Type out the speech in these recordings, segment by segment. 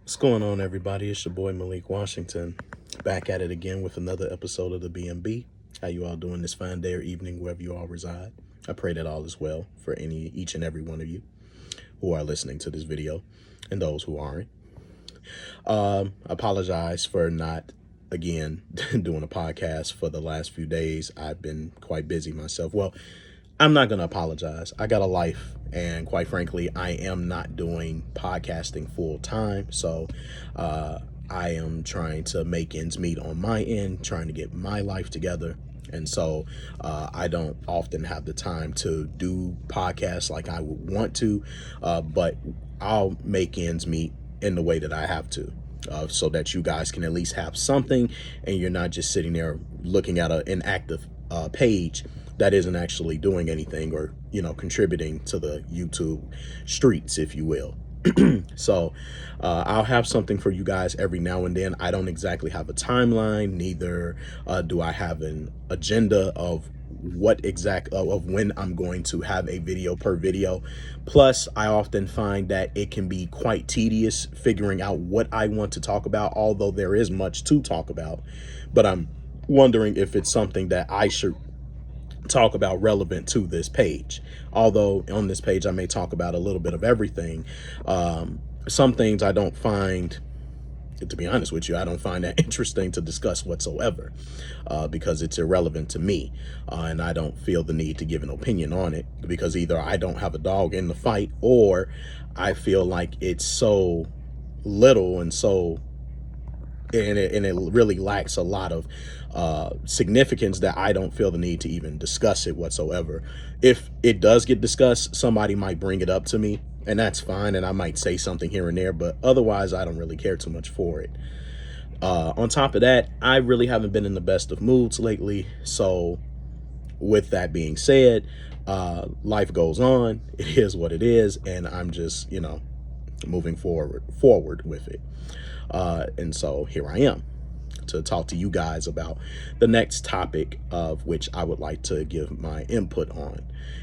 What's going on, everybody? It's your boy Malik Washington, back at it again with another episode of the BMB. How you all doing this fine day or evening, wherever you all reside? I pray that all is well for each and every one of you who are listening to this video, and those who aren't. Apologize for not again doing a podcast for the last few days. I've been quite busy myself. Well, I'm not going to apologize. I got a life, and quite frankly, I am not doing podcasting full time. So I am trying to make ends meet on my end, trying to get my life together. And so I don't often have the time to do podcasts like I would want to, but I'll make ends meet in the way that I have to. So that you guys can at least have something, and you're not just sitting there looking at an inactive page that isn't actually doing anything or, contributing to the YouTube streets, if you will. So I'll have something for you guys every now and then. I don't exactly have a timeline, neither do I have an agenda of of when I'm going to have a video per video. Plus, I often find that it can be quite tedious figuring out what I want to talk about, although there is much to talk about. But I'm wondering if it's something that I should talk about relevant to this page. Although on this page I may talk about a little bit of everything. Some things I don't find, to be honest with you, I don't find that interesting to discuss whatsoever, because it's irrelevant to me, and I don't feel the need to give an opinion on it, because either I don't have a dog in the fight, or I feel like it's so little and it really lacks a lot of significance that I don't feel the need to even discuss it whatsoever. If it does get discussed, somebody might bring it up to me, and that's fine, and I might say something here and there, but otherwise I don't really care too much for it. On top of that, I really haven't been in the best of moods lately, so with that being said, life goes on. It is what it is, and I'm just, moving forward with it. And so here I am to talk to you guys about the next topic, of which I would like to give my input on.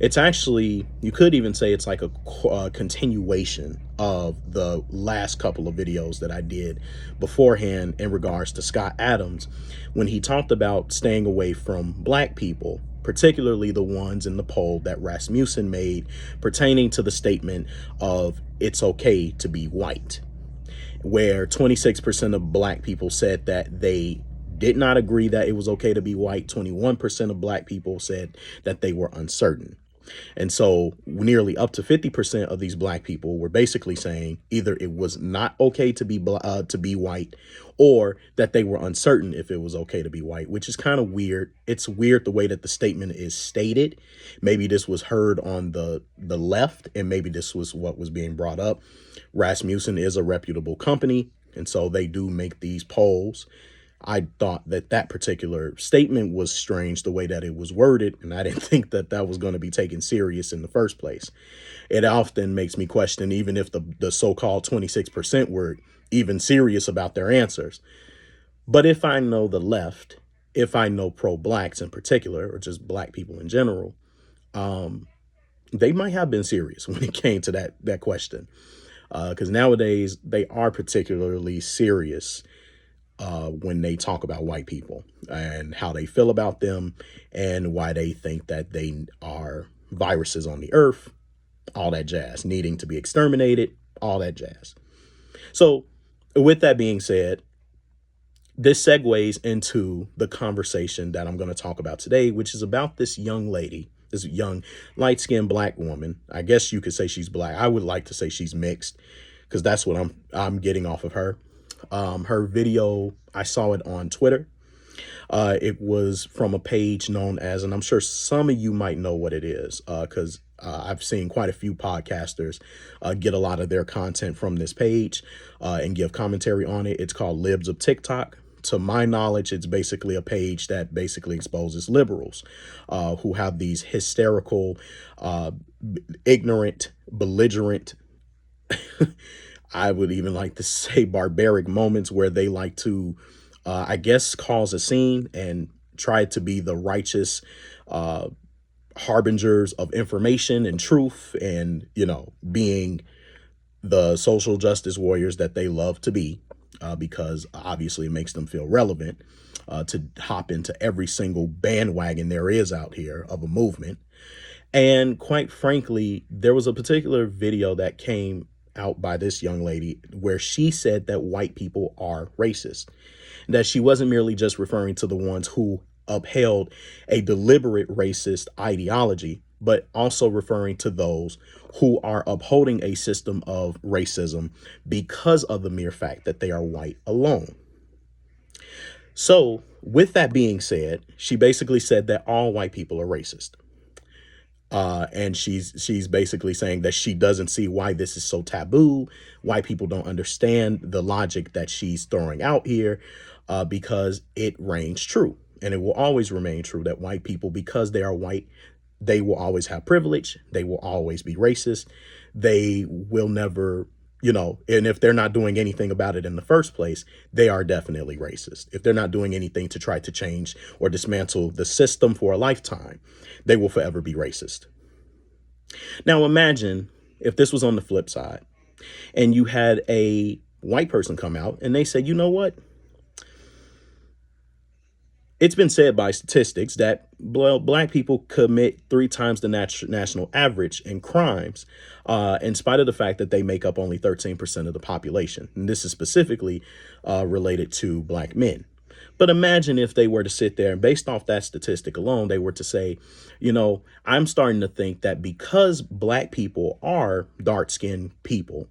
It's actually, you could even say it's like a continuation of the last couple of videos that I did beforehand in regards to Scott Adams, when he talked about staying away from black people, particularly the ones in the poll that Rasmussen made pertaining to the statement of it's okay to be white, where 26% of black people said that they did not agree that it was okay to be white. 21% of black people said that they were uncertain. And so nearly up to 50% of these black people were basically saying either it was not okay to be white, or that they were uncertain if it was okay to be white, which is kind of weird. It's weird the way that the statement is stated. Maybe this was heard on the left, and maybe this was what was being brought up. Rasmussen is a reputable company, and so they do make these polls. I thought that that particular statement was strange, the way that it was worded, and I didn't think that that was going to be taken serious in the first place. It often makes me question even if the so-called 26% were even serious about their answers. But if I know the left, if I know pro-blacks in particular, or just black people in general, they might have been serious when it came to that question, because nowadays they are particularly serious when they talk about white people and how they feel about them and why they think that they are viruses on the earth, all that jazz, needing to be exterminated, all that jazz. So with that being said, this segues into the conversation that I'm going to talk about today, which is about this young lady, this young light-skinned black woman. I guess you could say she's black. I would like to say she's mixed, because that's what I'm getting off of her. Her video, I saw it on Twitter. It was from a page known as, and I'm sure some of you might know what it is, because I've seen quite a few podcasters get a lot of their content from this page and give commentary on it. It's called Libs of Tik Tok. To my knowledge, it's basically a page that basically exposes liberals who have these hysterical, ignorant, belligerent, I would even like to say barbaric moments, where they like to, I guess, cause a scene and try to be the righteous harbingers of information and truth, and, being the social justice warriors that they love to be, because obviously it makes them feel relevant, to hop into every single bandwagon there is out here of a movement. And quite frankly, there was a particular video that came out by this young lady where she said that white people are racist, that she wasn't merely just referring to the ones who upheld a deliberate racist ideology, but also referring to those who are upholding a system of racism because of the mere fact that they are white alone. So with that being said, she basically said that all white people are racist. And she's basically saying that she doesn't see why this is so taboo, why people don't understand the logic that she's throwing out here, because it reigns true. And it will always remain true that white people, because they are white, they will always have privilege. They will always be racist. They will never, and if they're not doing anything about it in the first place, they are definitely racist. If they're not doing anything to try to change or dismantle the system for a lifetime, they will forever be racist. Now imagine if this was on the flip side and you had a white person come out and they said, you know what? It's been said by statistics that black people commit 3 times the national average in crimes, in spite of the fact that they make up only 13% of the population. And this is specifically related to black men. But imagine if they were to sit there and based off that statistic alone, they were to say, I'm starting to think that because black people are dark-skinned people,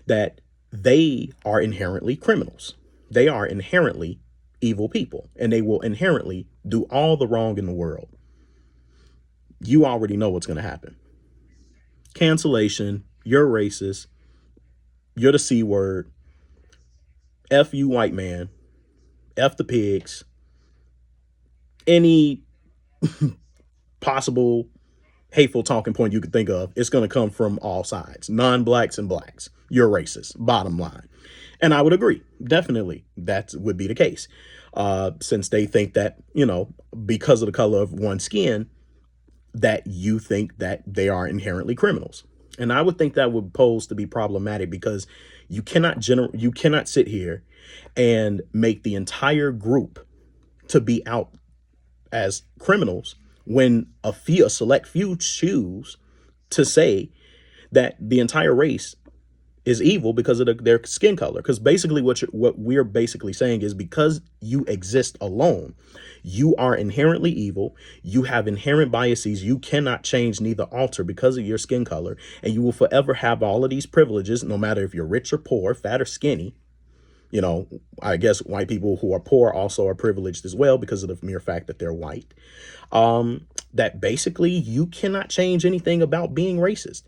that they are inherently criminals. They are inherently evil people, and they will inherently do all the wrong in the world. You already know what's going to happen. Cancellation. You're racist. You're the C word. F you, white man. F the pigs. Any possible hateful talking point you could think of, it's going to come from all sides, non-blacks and blacks. You're racist, bottom line. And I would agree. Definitely, that would be the case. Since they think that, because of the color of one's skin, that you think that they are inherently criminals. And I would think that would pose to be problematic because you cannot sit here and make the entire group to be out as criminals when a select few choose to say that the entire race is evil because of their skin color. Because basically what we're basically saying is because you exist alone, you are inherently evil. You have inherent biases you cannot change, neither alter because of your skin color. And you will forever have all of these privileges, no matter if you're rich or poor, fat or skinny. I guess white people who are poor also are privileged as well because of the mere fact that they're white. That basically you cannot change anything about being racist.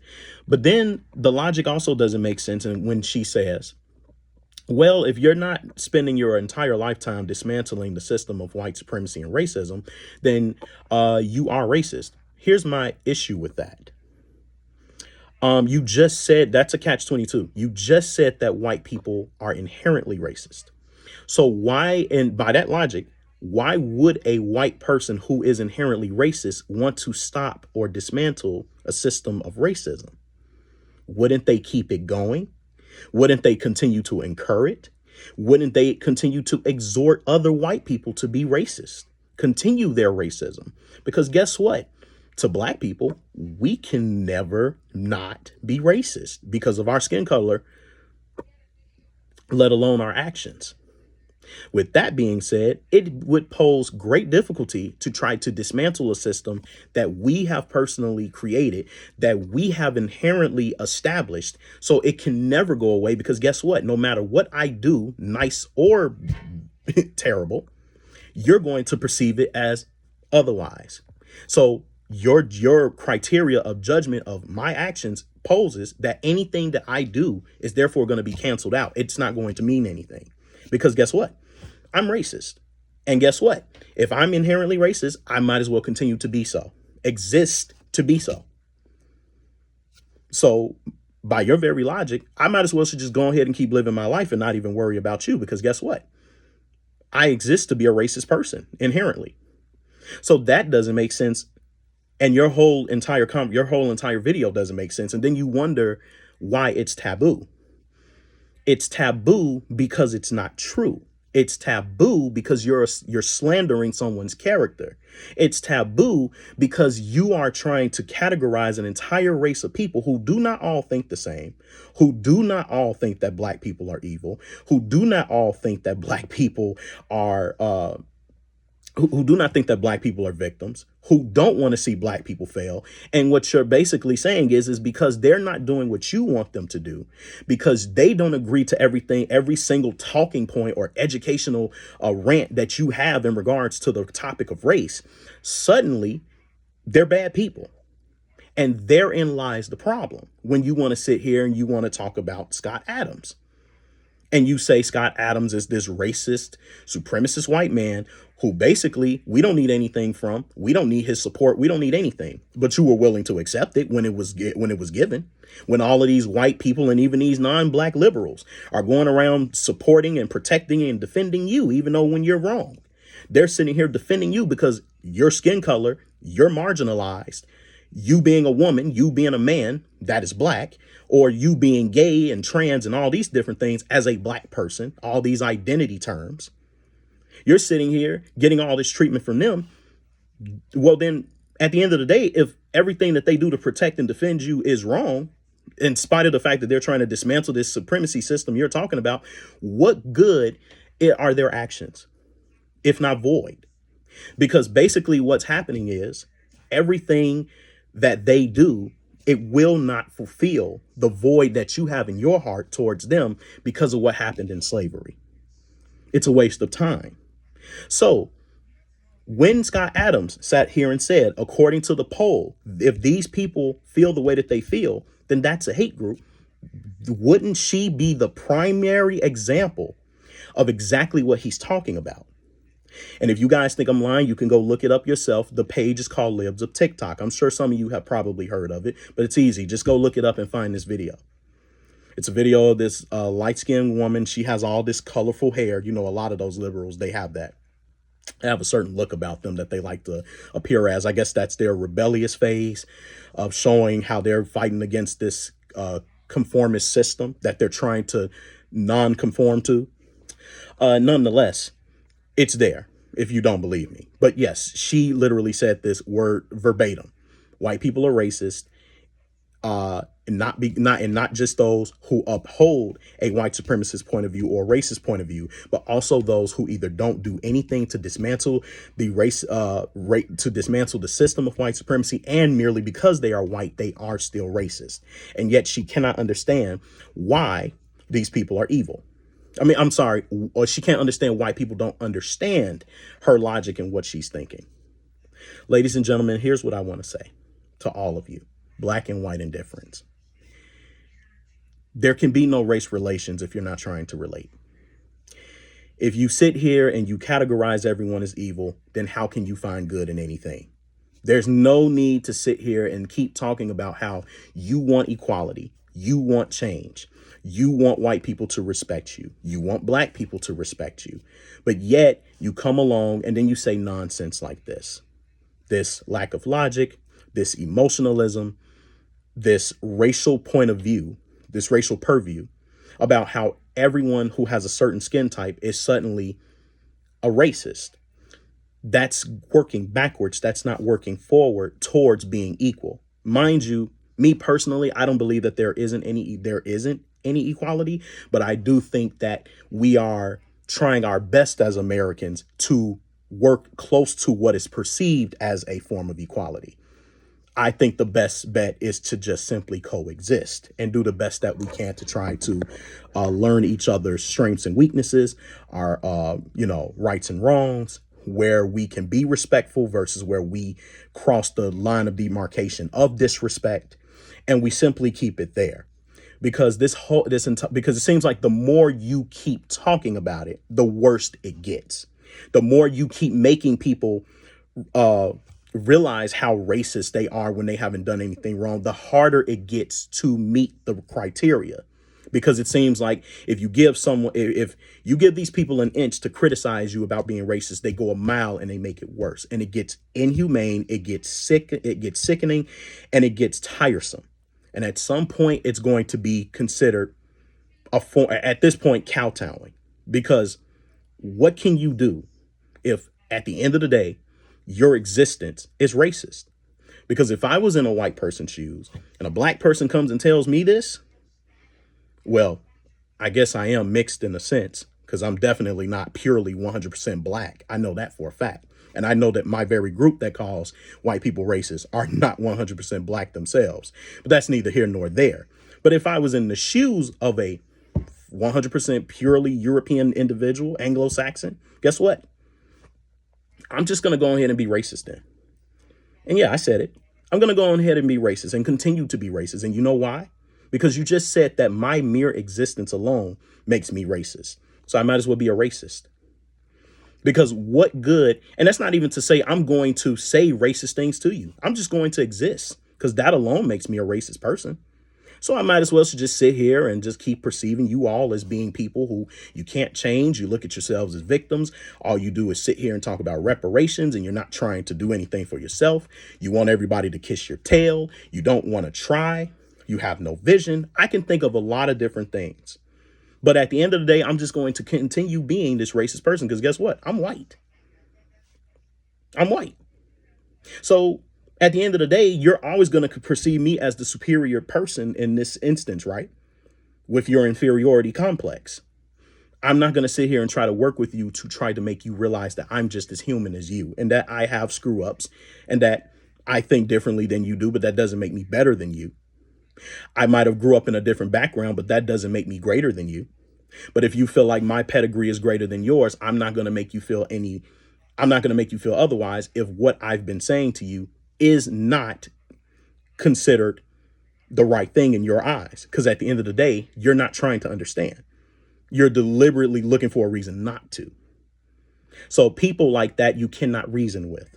But then the logic also doesn't make sense. And when she says, well, if you're not spending your entire lifetime dismantling the system of white supremacy and racism, then you are racist. Here's my issue with that. You just said that's a catch-22. You just said that white people are inherently racist. So why, and by that logic, why would a white person who is inherently racist want to stop or dismantle a system of racism? Wouldn't they keep it going? Wouldn't they continue to encourage? Wouldn't they continue to exhort other white people to be racist, continue their racism? Because guess what? To black people, we can never not be racist because of our skin color, let alone our actions. With that being said, it would pose great difficulty to try to dismantle a system that we have personally created, that we have inherently established, so it can never go away. Because guess what? No matter what I do, nice or terrible, you're going to perceive it as otherwise. So your criteria of judgment of my actions poses that anything that I do is therefore going to be canceled out. It's not going to mean anything because guess what? I'm racist. And guess what? If I'm inherently racist, I might as well continue to be so, exist to be so. So by your very logic, I might as well should just go ahead and keep living my life and not even worry about you because guess what? I exist to be a racist person inherently. So that doesn't make sense. And your whole entire video doesn't make sense. And then you wonder why it's taboo. It's taboo because it's not true. It's taboo because you're slandering someone's character. It's taboo because you are trying to categorize an entire race of people who do not all think the same, who do not all think that black people are evil, who do not all think that black people are who do not think that black people are victims, who don't want to see black people fail. And what you're basically saying is because they're not doing what you want them to do, because they don't agree to everything, every single talking point or educational rant that you have in regards to the topic of race, suddenly they're bad people. And therein lies the problem when you want to sit here and you want to talk about Scott Adams. And you say Scott Adams is this racist, supremacist white man who basically we don't need anything from. We don't need his support. We don't need anything. But you were willing to accept it when it was given. When all of these white people and even these non-black liberals are going around supporting and protecting and defending you, even though when you're wrong, they're sitting here defending you because your skin color, you're marginalized. You being a woman, you being a man that is black, or you being gay and trans and all these different things as a black person, all these identity terms, you're sitting here getting all this treatment from them. Well, then at the end of the day, if everything that they do to protect and defend you is wrong, in spite of the fact that they're trying to dismantle this supremacy system you're talking about, what good are their actions, if not void? Because basically what's happening is everything that they do, it will not fulfill the void that you have in your heart towards them because of what happened in slavery. It's a waste of time. So when Scott Adams sat here and said, according to the poll, if these people feel the way that they feel, then that's a hate group. Wouldn't she be the primary example of exactly what he's talking about? And if you guys think I'm lying, you can go look it up yourself. The page is called Libs of Tik Tok. I'm sure some of you have probably heard of it, but it's easy. Just go look it up and find this video. It's a video of this light-skinned woman. She has all this colorful hair. You know, a lot of those liberals, they have that. They have a certain look about them that they like to appear as. I guess that's their rebellious phase of showing how they're fighting against this conformist system that they're trying to non-conform to. Nonetheless, it's there if you don't believe me. But yes, she literally said this word verbatim. White people are racist. And not just those who uphold a white supremacist point of view or racist point of view, but also those who either don't do anything to dismantle the to dismantle the system of white supremacy, and merely because they are white, they are still racist. And yet she cannot understand why these people are evil. I mean, I'm sorry, or she can't understand why people don't understand her logic and what she's thinking. Ladies and gentlemen, here's what I want to say to all of you, black and white indifference. There can be no race relations if you're not trying to relate. If you sit here and you categorize everyone as evil, then how can you find good in anything? There's no need to sit here and keep talking about how you want equality, you want change, you want white people to respect you, you want black people to respect you, but yet you come along and then you say nonsense like this lack of logic, this emotionalism, this racial point of view, this racial purview about how everyone who has a certain skin type is suddenly a racist. That's working backwards. That's not working forward towards being equal. Mind you, me personally, I don't believe that there isn't any equality, but I do think that we are trying our best as Americans to work close to what is perceived as a form of equality. I think the best bet is to just simply coexist and do the best that we can to try to learn each other's strengths and weaknesses, our, rights and wrongs, where we can be respectful versus where we cross the line of demarcation of disrespect. And we simply keep it there, because because it seems like the more you keep talking about it, the worse it gets. The more you keep making people realize how racist they are when they haven't done anything wrong, the harder it gets to meet the criteria. Because it seems like if you give these people an inch to criticize you about being racist, they go a mile and they make it worse. And it gets inhumane, it gets sick, it gets sickening, and it gets tiresome. And at some point, it's going to be considered at this point, kowtowing. Because what can you do if at the end of the day, your existence is racist? Because if I was in a white person's shoes and a black person comes and tells me this, well, I guess I am mixed in a sense, because I'm definitely not purely 100% black. I know that for a fact. And I know that my very group that calls white people racist are not 100% black themselves. But that's neither here nor there. But if I was in the shoes of a 100% purely European individual, Anglo-Saxon, guess what? I'm just going to go ahead and be racist then. And yeah, I said it. I'm going to go ahead and be racist and continue to be racist. And you know why? Because you just said that my mere existence alone makes me racist. So I might as well be a racist. Because what good, and that's not even to say I'm going to say racist things to you. I'm just going to exist, because that alone makes me a racist person. So I might as well just sit here and just keep perceiving you all as being people who you can't change. You look at yourselves as victims. All you do is sit here and talk about reparations, and you're not trying to do anything for yourself. You want everybody to kiss your tail. You don't want to try. You have no vision. I can think of a lot of different things. But at the end of the day, I'm just going to continue being this racist person, because guess what? I'm white. I'm white. So at the end of the day, you're always going to perceive me as the superior person in this instance, right? With your inferiority complex. I'm not going to sit here and try to work with you to try to make you realize that I'm just as human as you, and that I have screw ups, and that I think differently than you do, but that doesn't make me better than you. I might have grew up in a different background, but that doesn't make me greater than you. But if you feel like my pedigree is greater than yours, I'm not going to make you feel otherwise if what I've been saying to you is not considered the right thing in your eyes. Because at the end of the day, you're not trying to understand. You're deliberately looking for a reason not to. So people like that, you cannot reason with.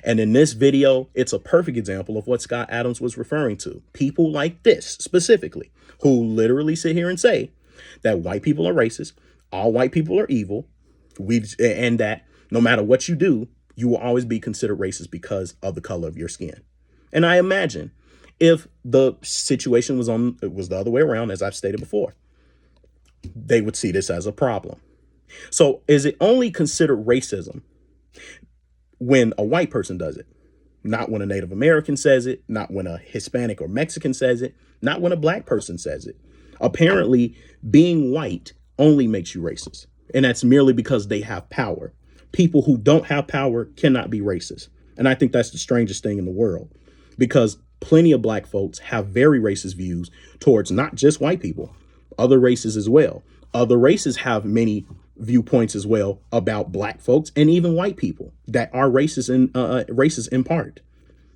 And in this video, it's a perfect example of what Scott Adams was referring to. People like this specifically, who literally sit here and say that white people are racist, all white people are evil, and that no matter what you do, you will always be considered racist because of the color of your skin. And I imagine if the situation was the other way around, as I've stated before, they would see this as a problem. So is it only considered racism when a white person does it? Not when a Native American says it, not when a Hispanic or Mexican says it, not when a black person says it. Apparently, being white only makes you racist. And that's merely because they have power. People who don't have power cannot be racist. And I think that's the strangest thing in the world, because plenty of black folks have very racist views towards not just white people, other races as well. Other races have many viewpoints as well about black folks and even white people that are racist in part.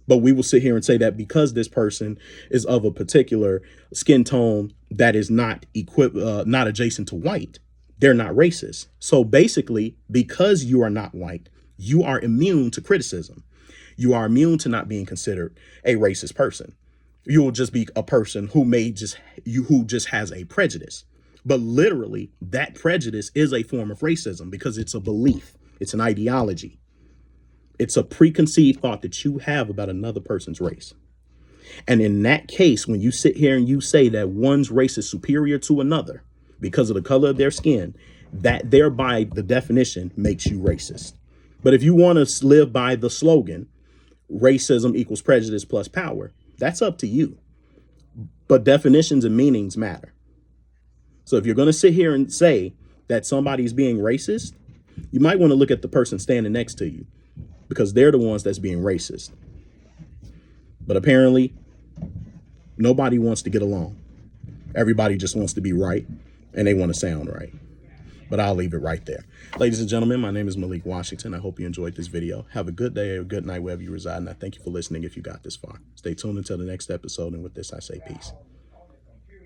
But we will sit here and say that because this person is of a particular skin tone that is not adjacent to white, they're not racist. So basically, because you are not white, you are immune to criticism. You are immune to not being considered a racist person. You will just be a person who just has a prejudice. But literally, that prejudice is a form of racism, because it's a belief. It's an ideology. It's a preconceived thought that you have about another person's race. And in that case, when you sit here and you say that one's race is superior to another because of the color of their skin, that thereby the definition makes you racist. But if you want to live by the slogan, racism equals prejudice plus power, that's up to you. But definitions and meanings matter. So if you're going to sit here and say that somebody's being racist, you might want to look at the person standing next to you, because they're the ones that's being racist. But apparently, nobody wants to get along. Everybody just wants to be right, and they want to sound right. But I'll leave it right there. Ladies and gentlemen, my name is Malik Washington. I hope you enjoyed this video. Have a good day or a good night wherever you reside, and I thank you for listening if you got this far. Stay tuned until the next episode, and with this, I say peace.